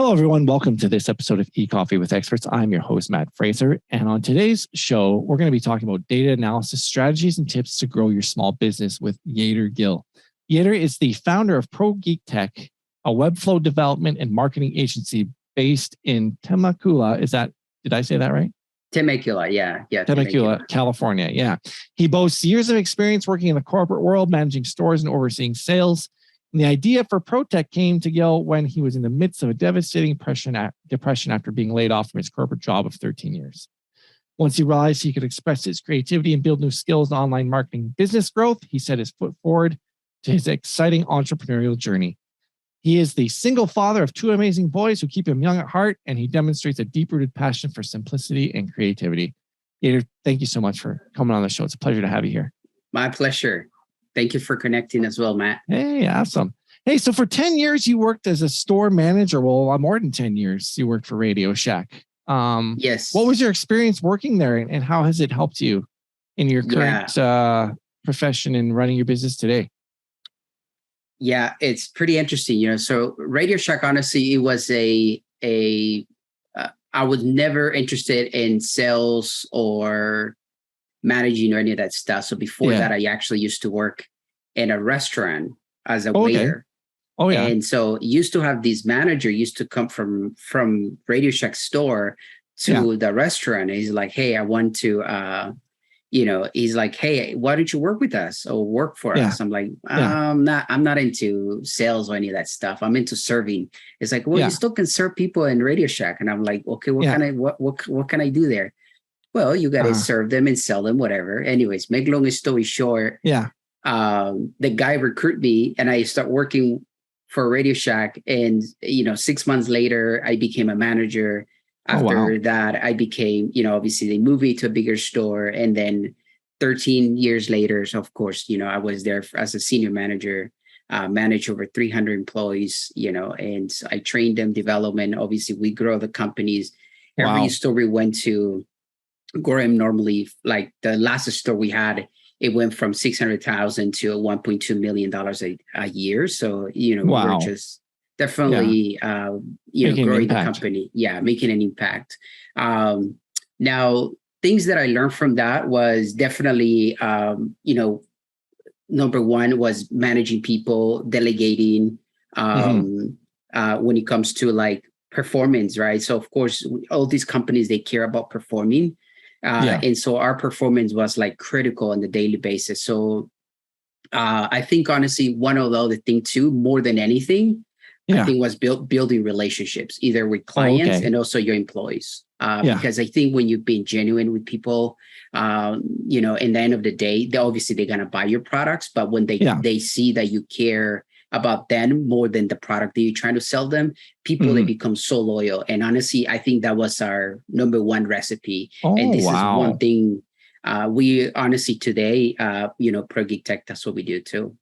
Hello, everyone. Welcome to this episode of Ecoffee with Experts. I'm your host, Matt Fraser. And on today's show, we're going to be talking about data analysis strategies and tips to grow your small business with Yader Gil. Yader is the founder of Progeektech, a webflow development and marketing agency based in Temecula. Did I say that right? Temecula, yeah. Temecula, California, yeah. He boasts years of experience working in the corporate world, managing stores and overseeing sales. And the idea for ProTech came to Gil when he was in the midst of a devastating depression after being laid off from his corporate job of 13 years. Once he realized he could express his creativity and build new skills in online marketing business growth, he set his foot forward to his exciting entrepreneurial journey. He is the single father of two amazing boys who keep him young at heart, and he demonstrates a deep-rooted passion for simplicity and creativity. Yader, thank you so much for coming on the show. It's a pleasure to have you here. My pleasure. Thank you for connecting as well, Matt. Hey, awesome. Hey, so for 10 years, you worked as a store manager. Well, more than 10 years, you worked for Radio Shack. Yes. What was your experience working there, and how has it helped you in your current profession and running your business today? Yeah, it's pretty interesting. So Radio Shack, honestly, it was I was never interested in sales or managing or any of that stuff. So before that, I actually used to work in a restaurant as a waiter. Oh, yeah. And so used to have this manager used to come from Radio Shack store to the restaurant. And he's like, hey, I want to, he's like, hey, why don't you work with us or work for us? I'm like, I'm not into sales or any of that stuff. I'm into serving. It's like, well, you still can serve people in Radio Shack. And I'm like, okay, what can I do there? Well, you got to serve them and sell them, whatever. Anyways, make long story short. The guy recruited me and I start working for Radio Shack. And, 6 months later, I became a manager. After that, I became, obviously they moved me to a bigger store. And then 13 years later, so of course, I was there as a senior manager, managed over 300 employees, and I trained them development. Obviously, we grow the companies. Every store we went to, Gorham normally, like the last store we had, it went from $600,000 to $1.2 million a year. So, we're just definitely, growing the company. Yeah, making an impact. Now, things that I learned from that was definitely, number one was managing people, delegating, when it comes to like performance, right? So, of course, all these companies, they care about performing. And so our performance was like critical on the daily basis. So I think, honestly, one of the other things too, more than anything, I think was building relationships, either with clients and also your employees. Because I think when you've been genuine with people, in the end of the day, they're going to buy your products. But when they see that you care about them more than the product that you're trying to sell them, people, they become so loyal. And honestly, I think that was our number one recipe. And this is one thing we honestly today, Progeektech, that's what we do too.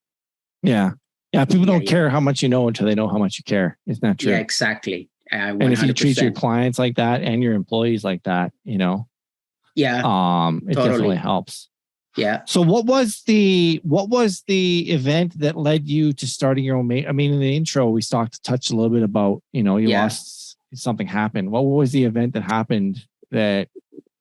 Yeah. People don't care how much you know until they know how much you care. Isn't that true? Yeah, exactly. 100%. And if you treat your clients like that and your employees like that, it definitely helps. Yeah. So what was the event that led you to starting your own? I mean, in the intro, we touched a little bit about, you lost, something happened. What was the event that happened that,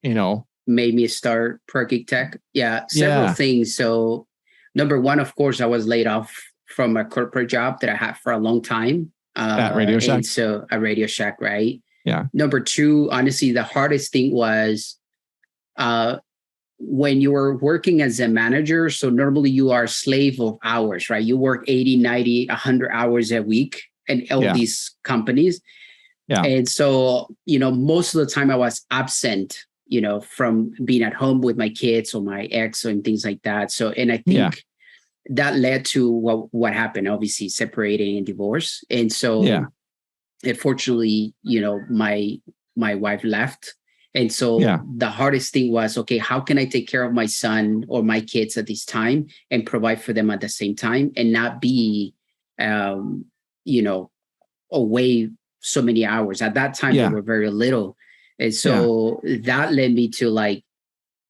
made me start Progeektech? Yeah. Several things. So number one, of course, I was laid off from a corporate job that I had for a long time. At Radio Shack? So a Radio Shack, right? Yeah. Number two, honestly, the hardest thing was, when you were working as a manager, so normally you are a slave of hours, right? You work 80, 90, 100 hours a week in all these companies. Yeah. And so, most of the time I was absent, from being at home with my kids or my ex and things like that. So, and I think that led to what happened, obviously separating and divorce. And so, unfortunately, my wife left. And so the hardest thing was, okay, how can I take care of my son or my kids at this time and provide for them at the same time and not be, away so many hours. At that time, they were very little. And so that led me to like,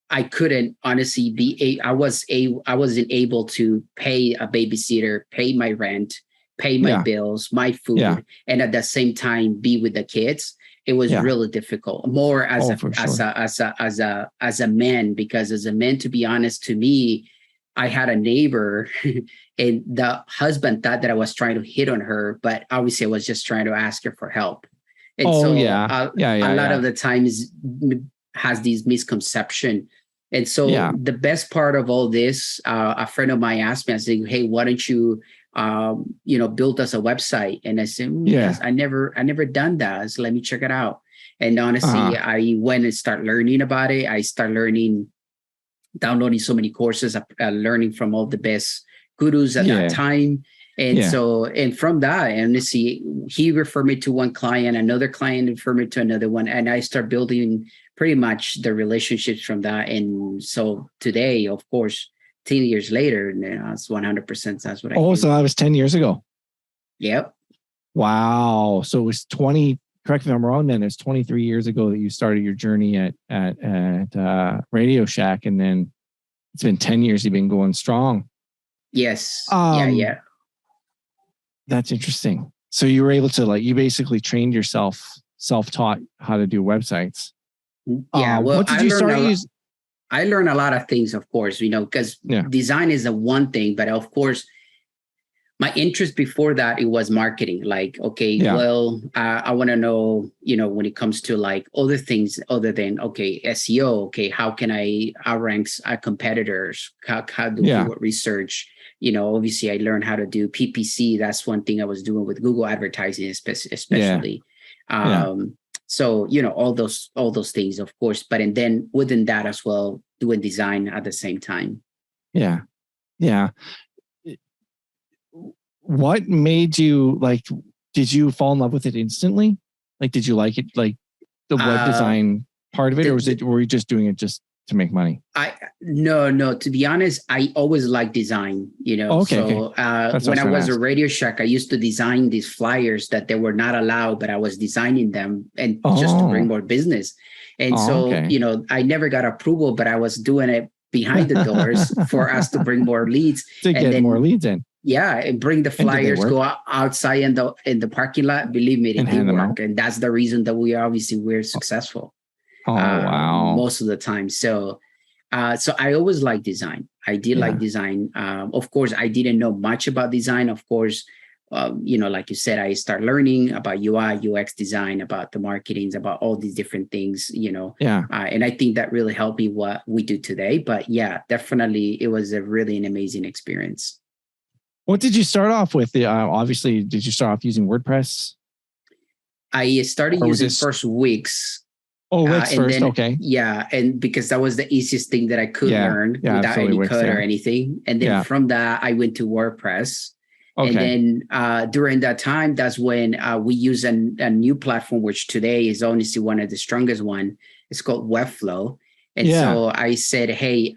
I couldn't honestly I wasn't able to pay a babysitter, pay my rent, pay my bills, my food, and at the same time be with the kids. It was really difficult. More as a man, because as a man, to be honest, to me, I had a neighbor and the husband thought that I was trying to hit on her, but obviously I was just trying to ask her for help. And a lot of the times has these misconception. And so the best part of all this, a friend of mine asked me, I said, hey, why don't you, build us a website? And I said, yes, I never done that. So let me check it out. And honestly, I went and started learning about it. I started downloading so many courses, learning from all the best gurus at that time. And so, and from that, and honestly, he referred me to one client, another client referred me to another one. And I start building pretty much the relationships from that. And so today, of course, 10 years later, it's 100%. That's what I do. So that was 10 years ago. Yep. Wow. So it was 20, correct me if I'm wrong, then it's 23 years ago that you started your journey at Radio Shack. And then it's been 10 years you've been going strong. Yes. Yeah. That's interesting. So you were able to you basically trained yourself, self-taught how to do websites. Yeah. Well, what did you start using? I learned a lot of things, of course, because design is the one thing, but of course, my interest before that, it was marketing. I want to know, when it comes to other things other than, SEO, how can I outrank competitors? How do we do research? Obviously I learned how to do PPC. That's one thing I was doing with Google advertising, especially. So, all those things, of course, and then within that as well, doing design at the same time. Yeah. Yeah. What made you did you fall in love with it instantly? Did you like it? The web design part of it, or were you just doing it just to make money? No, to be honest, I always liked design, when I was a Radio Shack, I used to design these flyers that they were not allowed, but I was designing them and just to bring more business. And I never got approval, but I was doing it behind the doors for us to bring more leads. To get more leads in. Yeah, and bring the flyers, go outside in the parking lot. Believe me, it did work. And that's the reason that we're successful. Wow. Most of the time. So I always liked design. I did like design. Of course, I didn't know much about design. Of course, like you said, I start learning about UI, UX design, about the marketings, about all these different things, and I think that really helped me what we do today. But yeah, definitely, it was an amazing experience. What did you start off with? Obviously, did you start off using WordPress? I started using first Wix. Oh, Wix first, okay. Yeah, and because that was the easiest thing that I could learn without any code or anything. And then from that, I went to WordPress. Okay. And then during that time, that's when we use a new platform, which today is honestly one of the strongest one. It's called Webflow. And so I said, hey,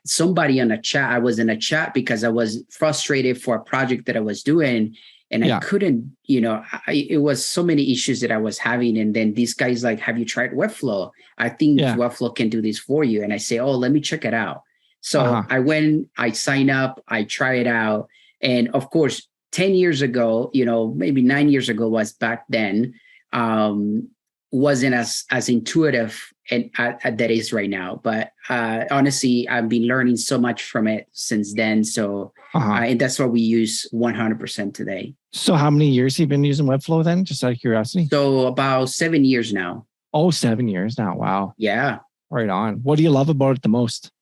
somebody on a chat, I was in a chat because I was frustrated for a project that I was doing. And I couldn't, it was so many issues that I was having. And then this guy's like, have you tried Webflow? I think Webflow can do this for you. And I say, oh, let me check it out. So I went, I signed up, I try it out. And of course, 10 years ago, maybe 9 years ago was back then, wasn't as intuitive and that is right now. But honestly, I've been learning so much from it since then. So and that's what we use 100% today. So how many years have you been using Webflow then? Just out of curiosity. So about 7 years now. Oh, 7 years now. Wow. Yeah. Right on. What do you love about it the most?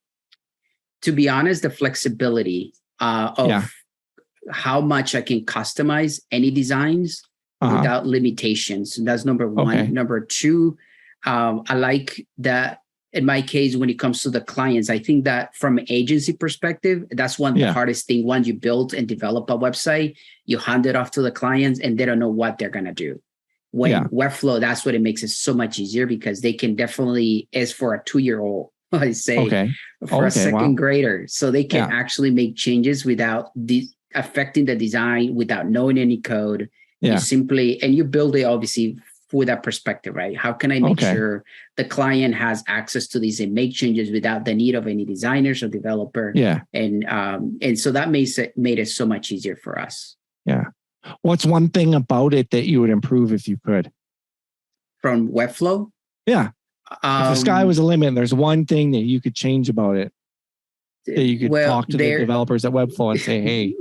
To be honest, the flexibility of how much I can customize any designs without limitations. That's number one. Okay. Number two, I like that in my case, when it comes to the clients, I think that from an agency perspective, that's one of the hardest thing. Once you build and develop a website, you hand it off to the clients and they don't know what they're going to do. When Webflow, that's what it makes it so much easier because they can definitely, as for a 2-year-old, I say, for a second grader. So they can actually make changes without affecting the design, without knowing any code. You simply, and you build it obviously with that perspective, right? How can I make sure the client has access to these and make changes without the need of any designers or developer? And so that made it so much easier for us. Yeah. What's one thing about it that you would improve if you could? From Webflow? Yeah. If the sky was a limit and there's one thing that you could change about it, that you could talk to the developers at Webflow and say, hey,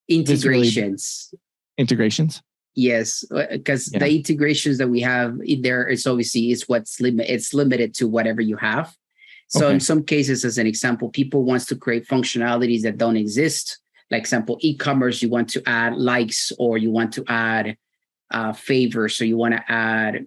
integrations. Integrations? Yes, because the integrations that we have in there, it's obviously it's limited to whatever you have. So in some cases, as an example, people wants to create functionalities that don't exist. Like example, e-commerce, you want to add likes or you want to add favors. So you want to add,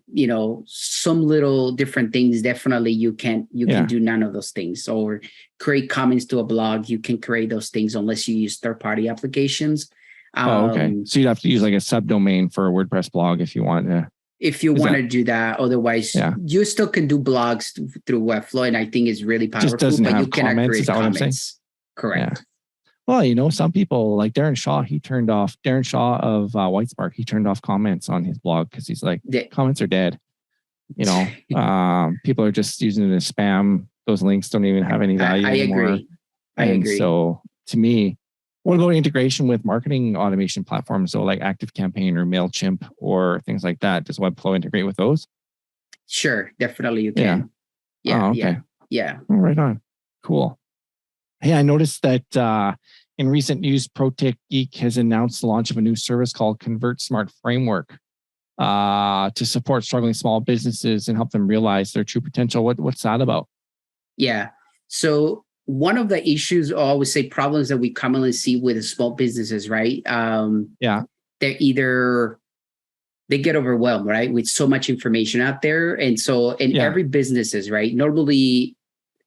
some little different things. Definitely you can do none of those things. Or create comments to a blog. You can create those things unless you use third-party applications. Okay. So you'd have to use like a subdomain for a WordPress blog if you want to. If you want to do that, otherwise you still can do blogs through Webflow, and I think it's really powerful. But you cannot create comments. Correct. Yeah. Well, some people like Darren Shaw of Whitespark. He turned off comments on his blog because he's like, comments are dead. People are just using it as spam. Those links don't even have any value anymore. I agree. So to me, what about integration with marketing automation platforms? So like ActiveCampaign or MailChimp or things like that. Does Webflow integrate with those? Sure, definitely you can. Yeah. Okay. Yeah. Oh, right on. Cool. Hey, I noticed that in recent news, Progeektech has announced the launch of a new service called ConvertSmart Framework to support struggling small businesses and help them realize their true potential. What's that about? Yeah. So one of the issues, or I would say problems that we commonly see with small businesses, right? They're either they get overwhelmed, right, with so much information out there, and so every business is right. Normally,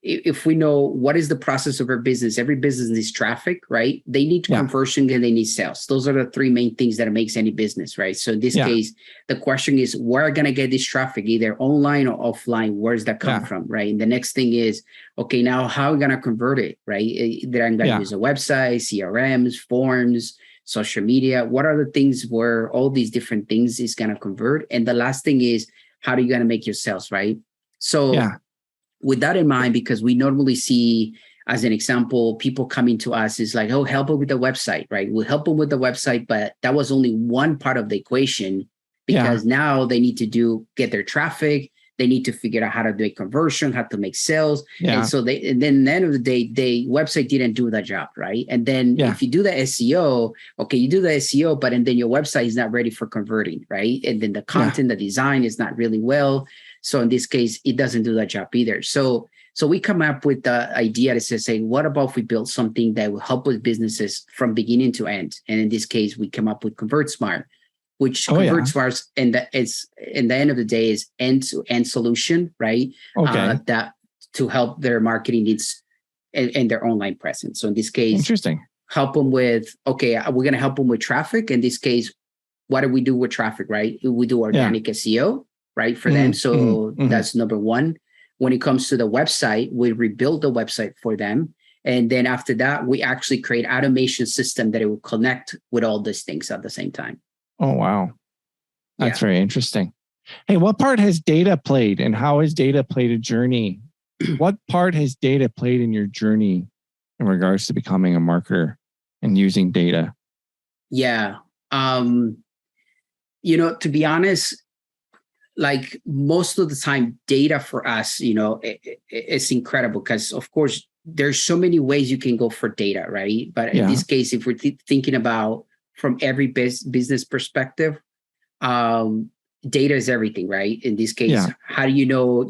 if we know what is the process of our business, every business needs traffic, right? They need conversion and they need sales. Those are the three main things that makes any business, right? So in this case, the question is, where are going to get this traffic, either online or offline? Where's that come from, right? And the next thing is, okay, now how are we going to convert it, right? Either I'm going to use a website, CRMs, forms, social media. What are the things where all these different things is going to convert? And the last thing is, how are you going to make your sales, right? So with that in mind, because we normally see, as an example, people coming to us is like, oh, help them with the website, right? We'll help them with the website, but that was only one part of the equation, because now they need to get their traffic. They need to figure out how to do a conversion, how to make sales. And so then at the end of the day, the website didn't do that job, right? And then if you do the SEO, okay, you do the SEO, but and then your website is not ready for converting, right? And then the content, the design is not really well. So in this case, it doesn't do that job either. So we come up with the idea that says, hey, what about if we build something that will help with businesses from beginning to end? And in this case, we come up with ConvertSmart, which ConvertSmart, and it's in the end of the day is end-to-end solution, right? That to help their marketing needs and their online presence. So in this case, help them with, okay, we're going to help them with traffic. In this case, what do we do with traffic, right? We do organic SEO, right, for them. So that's number one. When it comes to the website, we rebuild the website for them. And then after that, we actually create automation system that it will connect with all these things at the same time. Oh, wow. That's very interesting. Hey, what part has data played, and how has data played a journey? What part has data played in your journey in regards to becoming a marketer and using data? Yeah. To be honest, like most of the time, data for us, it's incredible because, of course, there's so many ways you can go for data, right? But in this case, if we're thinking about from every business perspective, data is everything, right? In this case, how do you know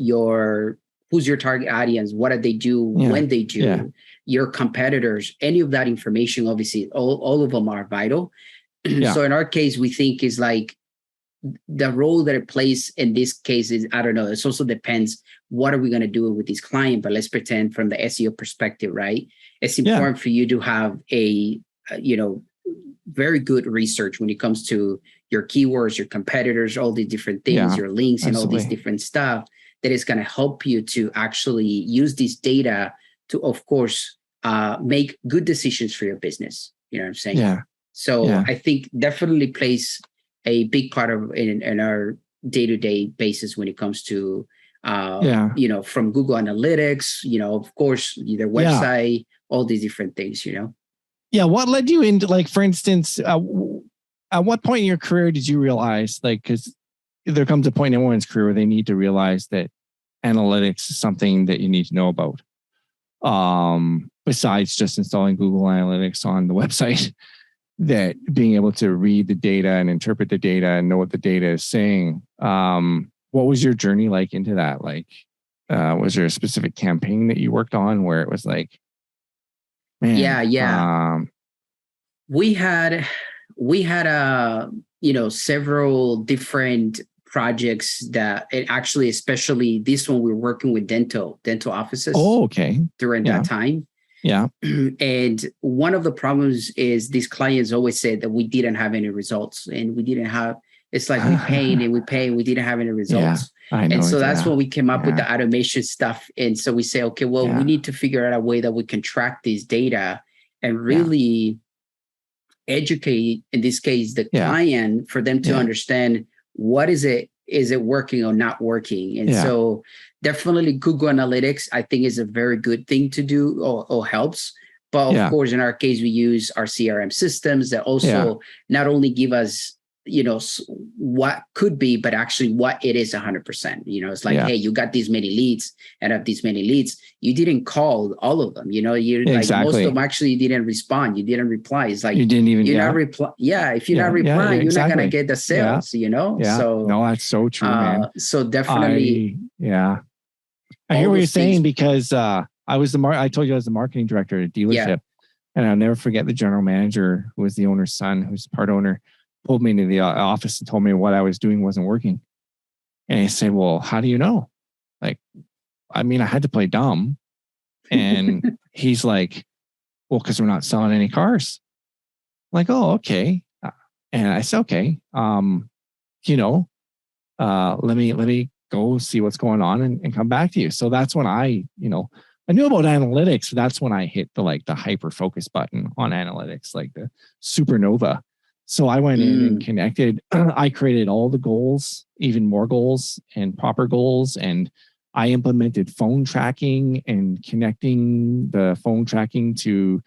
who's your target audience? What do they do when they do? Your competitors, any of that information, obviously, all of them are vital. So in our case, we think is like the role that it plays in this case is, I don't know, it also depends what are we going to do with this client, but let's pretend from the SEO perspective, right? It's important for you to have a very good research when it comes to your keywords, your competitors, all these different things, your links and all these different stuff that is going to help you to actually use this data to, of course, make good decisions for your business. You know what I'm saying? Yeah. So I think definitely plays a big part of in our day-to-day basis when it comes to, from Google Analytics, of course, their website, all these different things, Yeah. What led you into, like, for instance, at what point in your career did you realize, like, because there comes a point in everyone's career where they need to realize that analytics is something that you need to know about. Besides just installing Google Analytics on the website, that being able to read the data and interpret the data and know what the data is saying. What was your journey like into that? Like, was there a specific campaign that you worked on where it was like, man, Yeah. We had several different projects that, and actually, especially this one, we were working with dental offices. Oh, okay. During that time. Yeah. And one of the problems is these clients always said that we didn't have any results, and we didn't have, it's like we pay and we pay, we didn't have any results. Yeah, I know. And so that's when we came up with the automation stuff. And so we say, okay, well, we need to figure out a way that we can track these data and really educate, in this case, the client, for them to understand what is it working or not working. And so definitely Google Analytics, I think, is a very good thing to do, or helps. But of course, in our case, we use our CRM systems that also not only give us, what could be, but actually what it is 100%. It's like, hey, you got these many leads, and of these many leads, you didn't call all of them. Like most of them actually didn't respond. You didn't reply. It's like you didn't even not reply. Yeah, if you're not replying, you're not gonna get the sales. So no, that's so true, man. So definitely, I hear what you're saying, because I told you I was the marketing director at a dealership, and I'll never forget the general manager, who was the owner's son, who's part owner, pulled me into the office and told me what I was doing wasn't working. And he said, well, how do you know? Like, I mean, I had to play dumb. And he's like, well, because we're not selling any cars. I'm like, oh, okay. And I said, okay, let me go see what's going on and come back to you. So that's when I knew about analytics. That's when I hit the hyper focus button on analytics, like the supernova. So I went in and connected. I created all the goals, even more goals and proper goals. And I implemented phone tracking and connecting the phone tracking to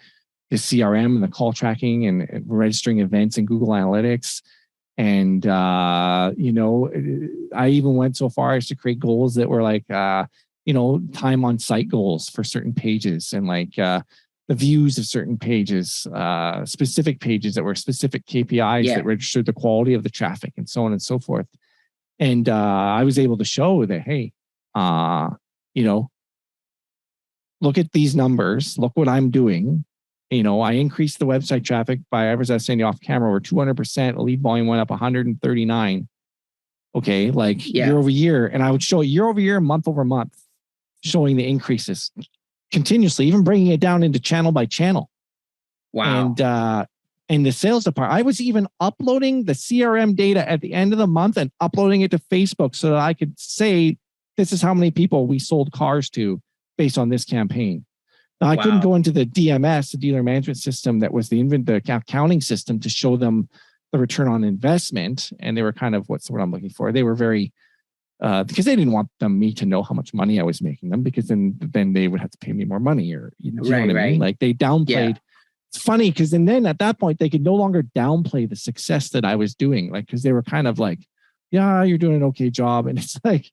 the CRM and the call tracking and registering events in Google Analytics. And, I even went so far as to create goals that were like, time on site goals for certain pages, and the views of certain pages, specific pages that were specific KPIs that registered the quality of the traffic, and so on and so forth. And I was able to show that, hey, look at these numbers, look what I'm doing. I increased the website traffic by, I was saying off camera, over 200%. Lead volume went up 139. Okay, year over year. And I would show year over year, month over month, showing the increases continuously, even bringing it down into channel by channel. Wow. And the sales department, I was even uploading the CRM data at the end of the month and uploading it to Facebook so that I could say, this is how many people we sold cars to based on this campaign. Now, I couldn't go into the DMS, the dealer management system, that was the accounting system, to show them the return on investment. And they were kind of, what's the word I'm looking for? They were very, because they didn't want me to know how much money I was making them, because then they would have to pay me more money, or you know what I mean? Like, they downplayed. Yeah. It's funny because then at that point they could no longer downplay the success that I was doing, because they were kind of like, yeah, you're doing an okay job. And it's like,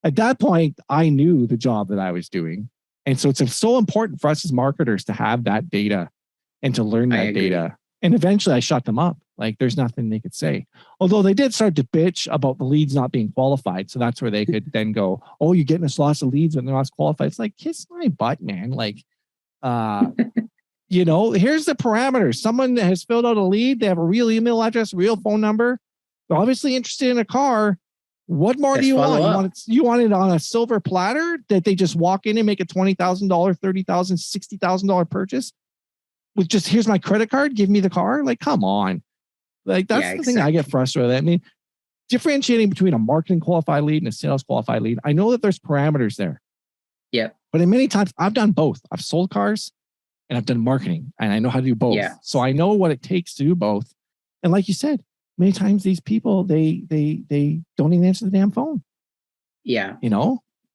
at that point I knew the job that I was doing. And so it's so important for us as marketers to have that data and to learn that data. And eventually I shut them up. Like, there's nothing they could say. Although they did start to bitch about the leads not being qualified. So that's where they could then go, oh, you're getting us lots of leads and they're not qualified. It's like, kiss my butt, man. Like, here's the parameters. Someone that has filled out a lead, they have a real email address, real phone number. They're obviously interested in a car. What more do you want? You want it on a silver platter that they just walk in and make a $20,000, $30,000, $60,000 purchase with just, here's my credit card, give me the car? Like, come on. Like, that's the thing I get frustrated with. I mean, differentiating between a marketing qualified lead and a sales qualified lead, I know that there's parameters there. Yeah. But in many times I've done both. I've sold cars and I've done marketing, and I know how to do both. Yeah. So I know what it takes to do both. And like you said, many times these people, they don't even answer the damn phone. Yeah.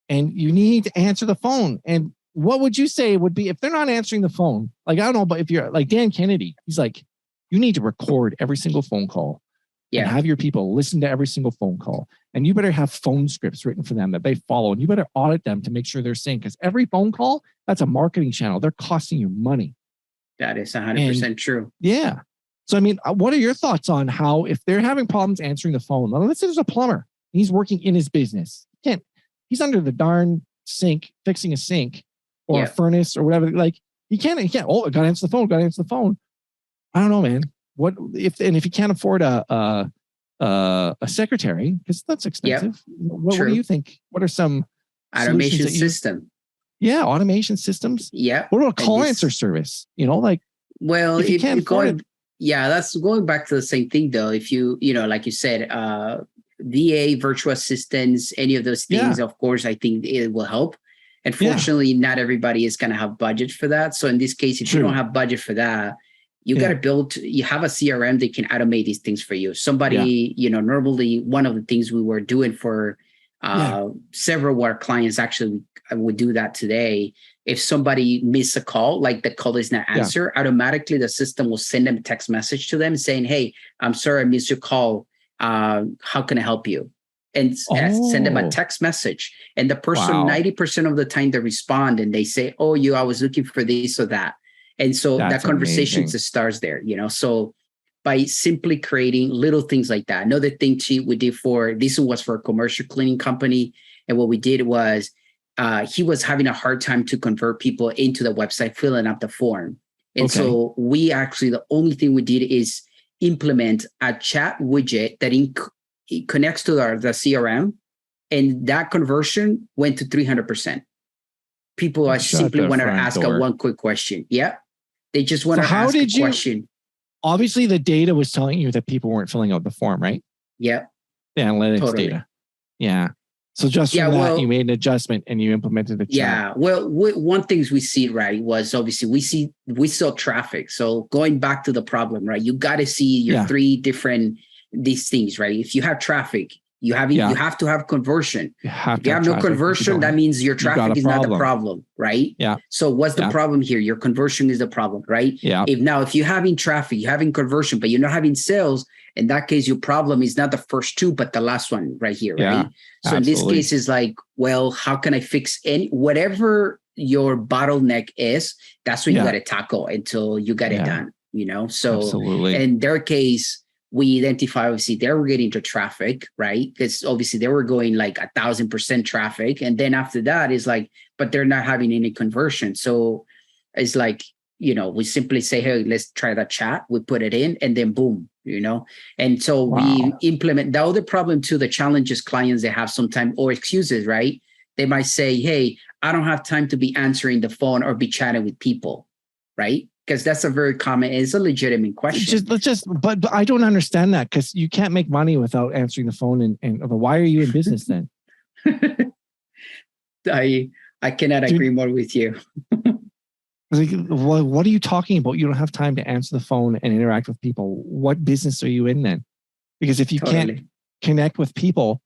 And you need to answer the phone. And what would you say would be if they're not answering the phone? Like, I don't know, but if you're like Dan Kennedy, he's like, you need to record every single phone call and have your people listen to every single phone call. And you better have phone scripts written for them that they follow. And you better audit them to make sure they're saying, because every phone call, that's a marketing channel. They're costing you money. That is 100% true. Yeah. So, I mean, what are your thoughts on how, if they're having problems answering the phone, let's say there's a plumber, he's working in his business. He's under the darn sink, fixing a sink or a furnace or whatever. Like, he can't, oh, I got to answer the phone. I don't know, man. What if he can't afford a secretary, because that's expensive. What do you think? What are some automation system? Yeah, automation systems. Yeah. What about a call answer service? Like, well, if you can't afford it. Yeah, that's going back to the same thing though. If you like you said, VA, virtual assistants, any of those things, of course, I think it will help. Unfortunately, not everybody is going to have budget for that. So in this case, if you don't have budget for that, you got to you have a CRM that can automate these things for you. Somebody, normally one of the things we were doing for several of our clients, actually would do that today. If somebody missed a call, like the call is not answered, automatically the system will send them a text message to them saying, hey, I'm sorry, I missed your call. How can I help you? And send them a text message. And the person, 90% of the time they respond and they say, oh, I was looking for this or that. And so that conversation just starts there, So by simply creating little things like that. Another thing we did this was for a commercial cleaning company. And what we did was he was having a hard time to convert people into the website, filling up the form. And so we actually, the only thing we did is implement a chat widget that it connects to the CRM. And that conversion went to 300%. People simply want to ask one quick question. Yeah. They just want to ask a question. Obviously, the data was telling you that people weren't filling out the form, right? Yeah. The analytics data. Yeah. So just from that, you made an adjustment and you implemented the chat. Yeah. Well, one things we see, right, was obviously we saw traffic. So going back to the problem, right, you got to see your three different, these things, right? If you have traffic, you have to have conversion. If you have no conversion, that means your traffic is not the problem, right? Yeah. So what's the problem here? Your conversion is the problem, right? Yeah. If you're having traffic, you're having conversion, but you're not having sales, in that case, your problem is not the first two, but the last one right here, right? So in this case, is like, well, how can I fix whatever your bottleneck is? That's what you got to tackle until you get it done, So in their case, we identify, obviously, they were getting to traffic, right? Because obviously they were going like 1,000% traffic. And then after that is like, but they're not having any conversion. So it's like, we simply say, hey, let's try the chat. We put it in and then boom, And so we implement. The other problem too, the challenges clients they have sometimes, or excuses, right? They might say, hey, I don't have time to be answering the phone or be chatting with people, right? Because that's a very common, it's a legitimate question. But I don't understand that, because you can't make money without answering the phone. And why are you in business then? I cannot agree more with you. Like, what are you talking about? You don't have time to answer the phone and interact with people. What business are you in then? Because if you can't connect with people,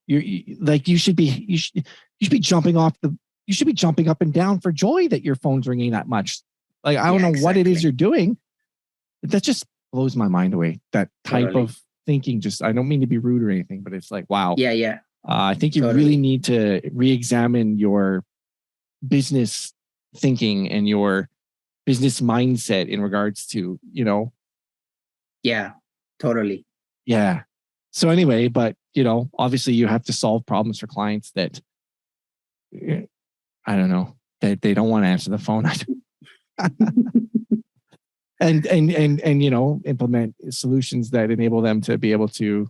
you should be jumping up and down for joy that your phone's ringing that much. Like, I don't know what it is you're doing. That just blows my mind away. That type of thinking, I don't mean to be rude or anything, but it's like, wow. Yeah. I think you really need to re-examine your business thinking and your business mindset in regards to, Yeah, totally. Yeah. So anyway, but, obviously you have to solve problems for clients that, I don't know, that they don't want to answer the phone. and implement solutions that enable them to be able to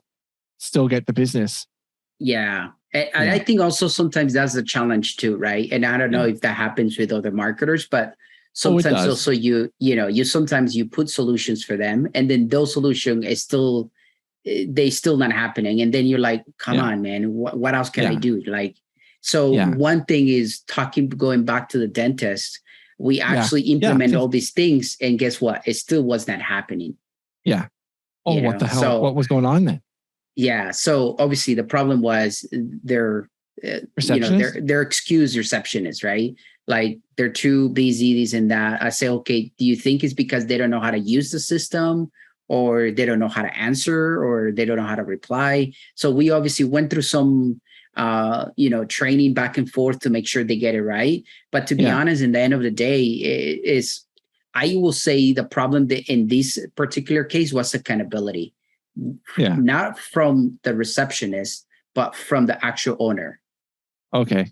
still get the business. Yeah. And I think also sometimes that's the challenge too, right? And I don't know if that happens with other marketers, but sometimes also you sometimes you put solutions for them, and then those solutions is still not happening. And then you're like, come on, man, what else can I do? Like, so one thing is going back to the dentist, we actually implement all these things, and guess what? It still was not happening. Yeah. Oh, what the hell? What was going on then? Yeah. So obviously the problem was their Receptionist? their excuse receptionists, right? Like they're too busy, this and that. I say, okay, do you think it's because they don't know how to use the system, or they don't know how to answer, or they don't know how to reply? So we obviously went through some training back and forth to make sure they get it right. But to be honest, in the end of the day, I will say the problem in this particular case was accountability. Yeah. Not from the receptionist, but from the actual owner. Okay.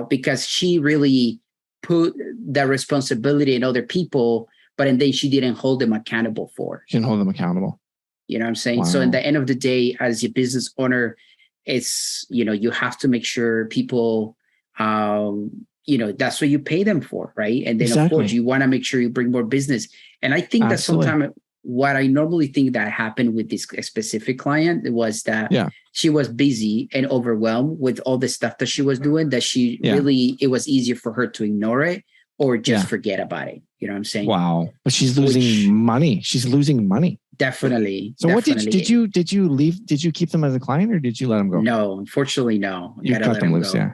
Because she really put the responsibility in other people, and then she didn't hold them accountable for. She didn't hold them accountable. You know what I'm saying? Wow. So in the end of the day, as a business owner, it's, you have to make sure people, that's what you pay them for, right? And then of course you want to make sure you bring more business. And I think that sometimes what I normally think that happened with this specific client was that she was busy and overwhelmed with all the stuff that she was doing, that she really, it was easier for her to ignore it or just forget about it. You know what I'm saying? Wow. But she's losing money. She's losing money. Definitely. So what did you leave? Did you keep them as a client, or did you let them go? No, unfortunately, no. You cut them loose. Yeah.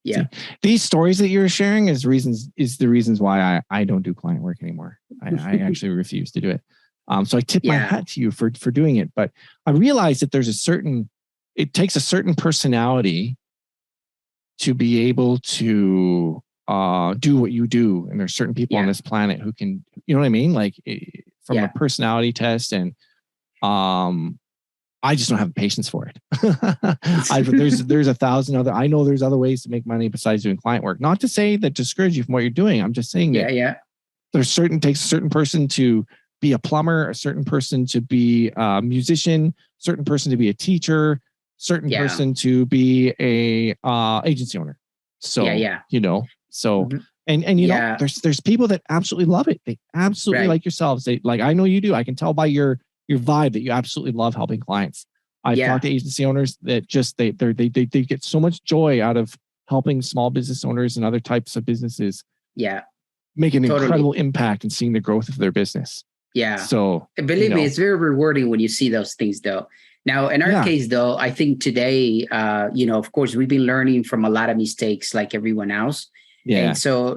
See, these stories that you're sharing is the reasons why I don't do client work anymore. I actually refuse to do it. So I tip my hat to you for doing it. But I realize that it takes a certain personality to be able to do what you do. And there's certain people on this planet who can, you know what I mean? Like from a personality test, and I just don't have the patience for it. There's 1,000 other, I know there's other ways to make money besides doing client work. Not to say that discourage you from what you're doing. I'm just saying that takes a certain person to be a plumber, a certain person to be a musician, certain person to be a teacher, certain person to be a agency owner. So, and there's people that absolutely love it. They absolutely like yourselves. They like, I know you do. I can tell by your vibe that you absolutely love helping clients. I've talked to agency owners that just, they get so much joy out of helping small business owners and other types of businesses. Make an incredible impact and seeing the growth of their business. So believe me, it's very rewarding when you see those things though. Now, in our case though, I think today, of course, we've been learning from a lot of mistakes like everyone else. And so,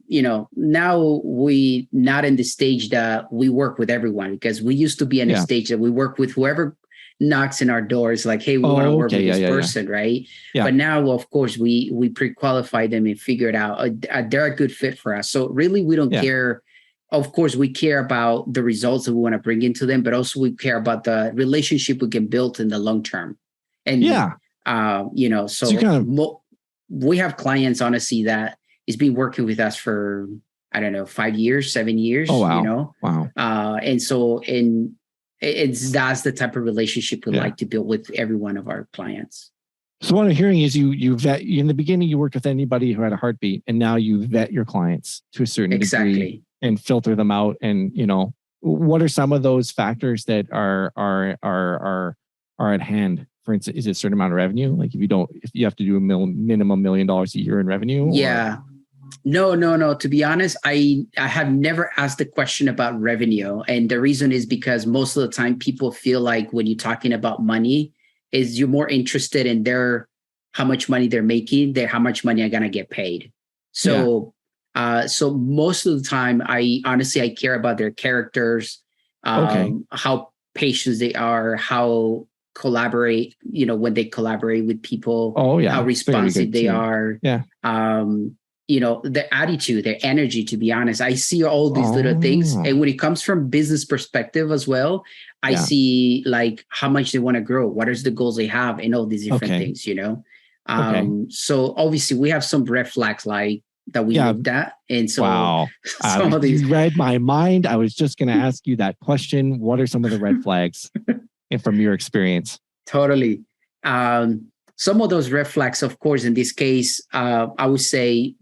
now we not in the stage that we work with everyone, because we used to be in a stage that we work with whoever knocks in our doors, like, hey, we want to work with this person, right? But now, of course, we pre-qualify them and figure it out. They're a good fit for us. So really, we don't care. Of course, we care about the results that we want to bring into them, but also we care about the relationship we can build in the long term. And, we have clients, honestly, that has been working with us for, I don't know, 5 years, 7 years, Wow. And that's the type of relationship we like to build with every one of our clients. So what I'm hearing is you vet, in the beginning, you worked with anybody who had a heartbeat, and now you vet your clients to a certain degree and filter them out. And, what are some of those factors that are at hand? For instance, is it a certain amount of revenue? Like if you have to do minimum $1 million a year in revenue? Yeah. No. To be honest, I have never asked the question about revenue. And the reason is because most of the time people feel like when you're talking about money, is you're more interested in how much money they're making than how much money I'm going to get paid. So, so most of the time I care about their characters, how patient they are, how collaborate, when they collaborate with people, how responsive they are. Their attitude, their energy. To be honest, I see all these little things. And when it comes from business perspective as well, I see like how much they want to grow, what is the goals they have, and all these different things, So obviously we have some red flags like that we looked at. And so some of these, you read my mind. I was just going to ask you that question. What are some of the red flags and from your experience? Totally. Some of those red flags, of course, in this case, I would say,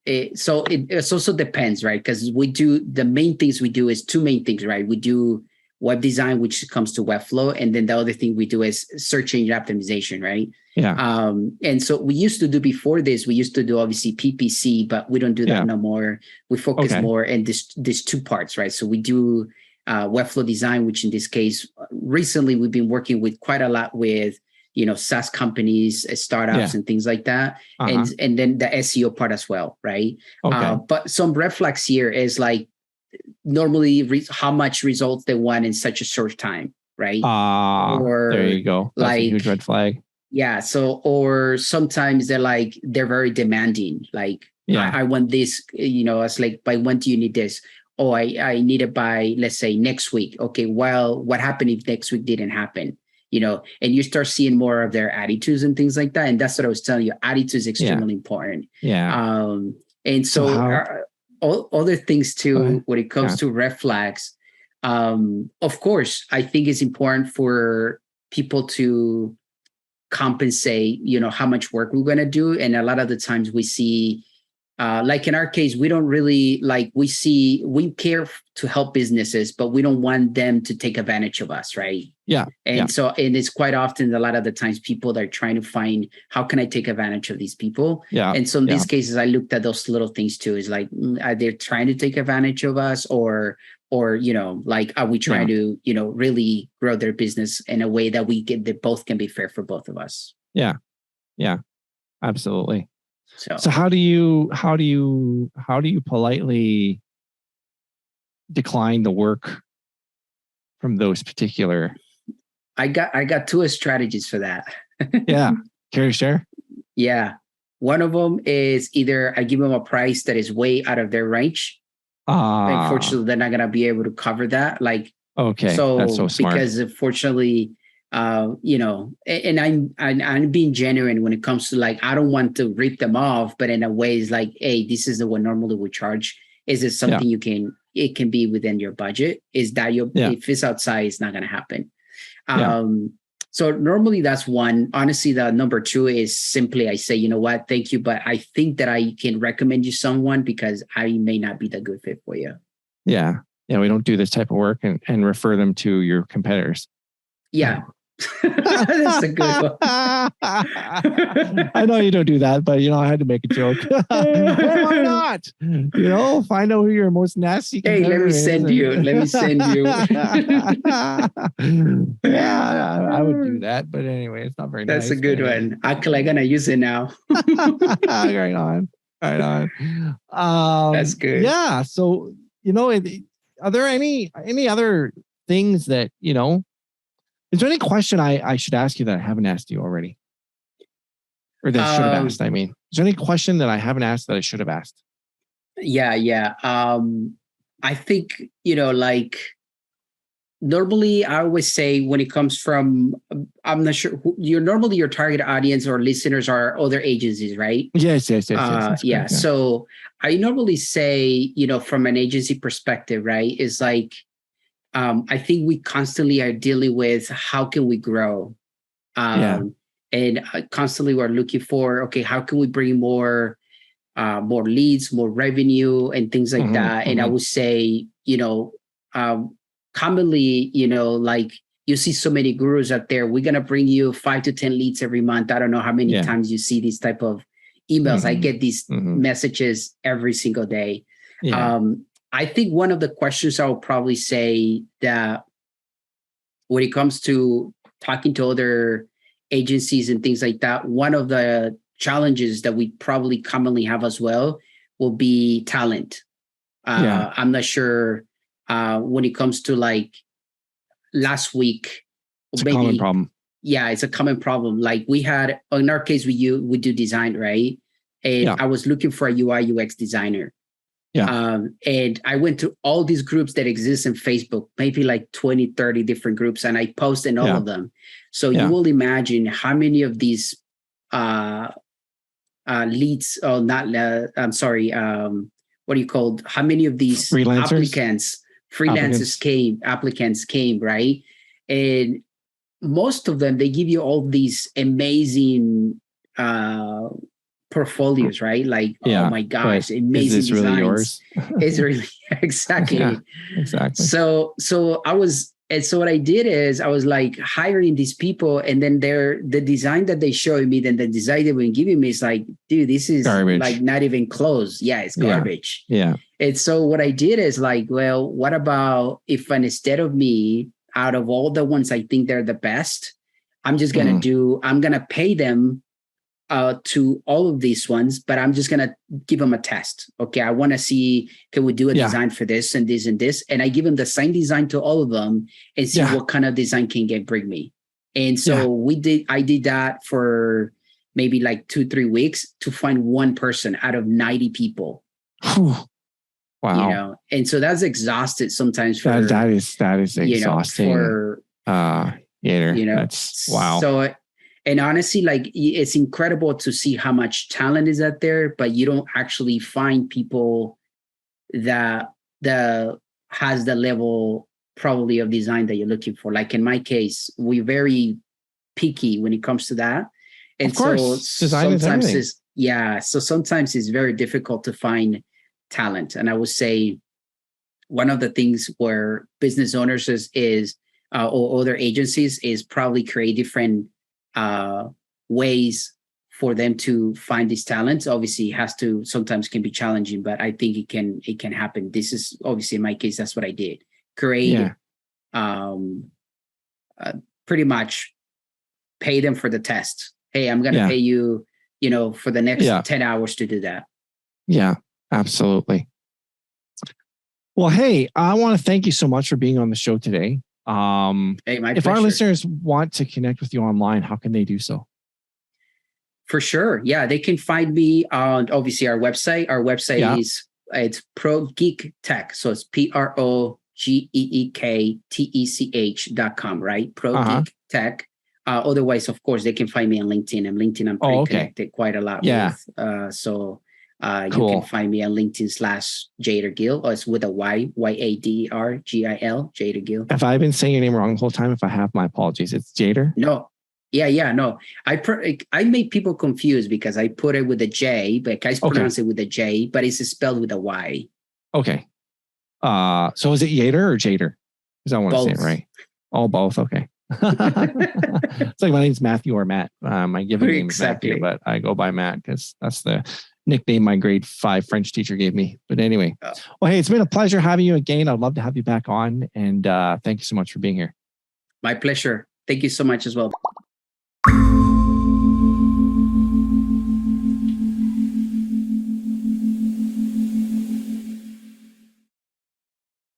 it also depends, right? Because the main things we do is two main things, right? We do web design, which comes to Webflow. And then the other thing we do is search engine optimization, right? And so we used to do before this, we used to do obviously PPC, but we don't do that no more. We focus more in these two parts, right? So we do Webflow design, which in this case, recently we've been working with quite a lot with, SaaS companies, startups, and things like that. And then the SEO part as well, right? Okay. But some red flags here is like normally how much results they want in such a short time, right? Or there you go. That's a huge red flag. Yeah. So, or sometimes they're very demanding. Like, I want this, it's like, by when do you need this? Oh, I need it by, let's say, next week. Okay, well, what happened if next week didn't happen? And you start seeing more of their attitudes and things like that. And that's what I was telling you. Attitude is extremely important. Yeah. And so all other things too, when it comes to red flags, of course, I think it's important for people to compensate, how much work we're going to do. And a lot of the times we see, like in our case, we don't really we care to help businesses, but we don't want them to take advantage of us. Right. Yeah. And it's quite often, a lot of the times people are trying to find, how can I take advantage of these people? Yeah. And so in these cases, I looked at those little things too, is like, are they trying to take advantage of us, or, like, are we trying to, really grow their business in a way that that both can be fair for both of us? Yeah. Yeah, absolutely. So how do you politely decline the work from those particular? I got two strategies for that. Yeah. Care to share? Yeah. One of them is either I give them a price that is way out of their range. Unfortunately, they're not going to be able to cover that. Like, okay. That's so smart. Because unfortunately, and I'm being genuine when it comes to, like, I don't want to rip them off, but in a way it's like, hey, this is what normally we charge. Is it something it can be within your budget? Is that if it's outside, it's not going to happen. So normally that's one. Honestly, the number two is simply I say, you know what, thank you, but I think that I can recommend you someone because I may not be the good fit for you. Yeah. Yeah. We don't do this type of work and refer them to your competitors. Yeah. That's a good one. I know you don't do that, but I had to make a joke. Why not? Find out who your most nasty competitor let me send you. Yeah, I would do that, but anyway, it's not very nice. That's a good one. Actually, I'm gonna use it now. Right on. That's good. Yeah. So are there any other things that is there any question I should ask you that I haven't asked you already? Or that I should have asked, I mean. Is there any question that I haven't asked that I should have asked? Yeah. I think, like, normally I always say when it comes from, I'm not sure, normally your target audience or listeners are other agencies, right? Yes. Yeah. So I normally say, from an agency perspective, right, is like, I think we constantly are dealing with how can we grow, and constantly we're looking for, okay, how can we bring more leads, more revenue, and things like that. And I would say, commonly, like, you see so many gurus out there. We're gonna bring you 5 to 10 leads every month. I don't know how many times you see these type of emails. I get these messages every single day. I think one of the questions I will probably say that when it comes to talking to other agencies and things like that, one of the challenges that we probably commonly have as well will be talent. I'm not sure when it comes to, like, last week. It's a common problem. Yeah, it's a common problem. Like, we had, in our case, we do design, right? And I was looking for a UI UX designer. And I went to all these groups that exist in Facebook, maybe like 20, 30 different groups, and I post in all of them. So you will imagine how many of these leads, how many of these applicants came, right? And most of them, they give you all these amazing portfolios, right? Like, oh my gosh, amazing is this really yours? It's really exactly. Exactly. So what I did is I was like hiring these people, and then the design that they showed me, then the design they were giving me is like, dude, this is garbage. Like not even close. Yeah, it's garbage. Yeah. And so what I did is like, well, what about if instead of me, out of all the ones I think they're the best, I'm just going to I'm going to pay them to all of these ones, but I'm just going to give them a test. Okay. I want to see, can we do a design for this and this and this? And I give them the same design to all of them and see what kind of design can bring me. And so I did that for maybe like 2-3 weeks to find one person out of 90 people. Wow. You know, and so that's exhausted sometimes for that is exhausting. You know, Yader, you know, that's wow. So, and honestly, like it's incredible to see how much talent is out there, but you don't actually find people that has the level probably of design that you're looking for. Like in my case, we're very picky when it comes to that. And of course, so sometimes so sometimes it's very difficult to find talent. And I would say one of the things where business owners is or other agencies is probably create different ways for them to find these talents. Obviously sometimes can be challenging, but I think it can happen. This is obviously in my case, that's what I did. Create pretty much pay them for the test. Hey, I'm going to pay you, you know, for the next 10 hours to do that. Yeah, absolutely. Well, hey, I want to thank you so much for being on the show today. If our listeners want to connect with you online, how can they do so? For sure. Yeah, they can find me on obviously our website. Our website is it's Progeektech. So it's PROGEEKTECH.com, right? Progeektech. Otherwise, of course, they can find me on LinkedIn. And LinkedIn, I'm pretty connected quite a lot with. So you can find me on LinkedIn /Yader Gil. Or it's with a Y, YADER GIL, Yader Gil. Have I been saying your name wrong the whole time? If I have, my apologies. It's Yader? No. No. I made people confused because I put it with a J, but I pronounce it with a J, but it's spelled with a Y. Okay. So is it Yader or Jader? Because I want to say it right. Oh, both. Okay. It's like my name's Matthew or Matt. My given name is Matthew, but I go by Matt because that's the nickname my grade 5 French teacher gave me. But anyway, well, hey, it's been a pleasure having you again. I'd love to have you back on. And thank you so much for being here. My pleasure. Thank you so much as well.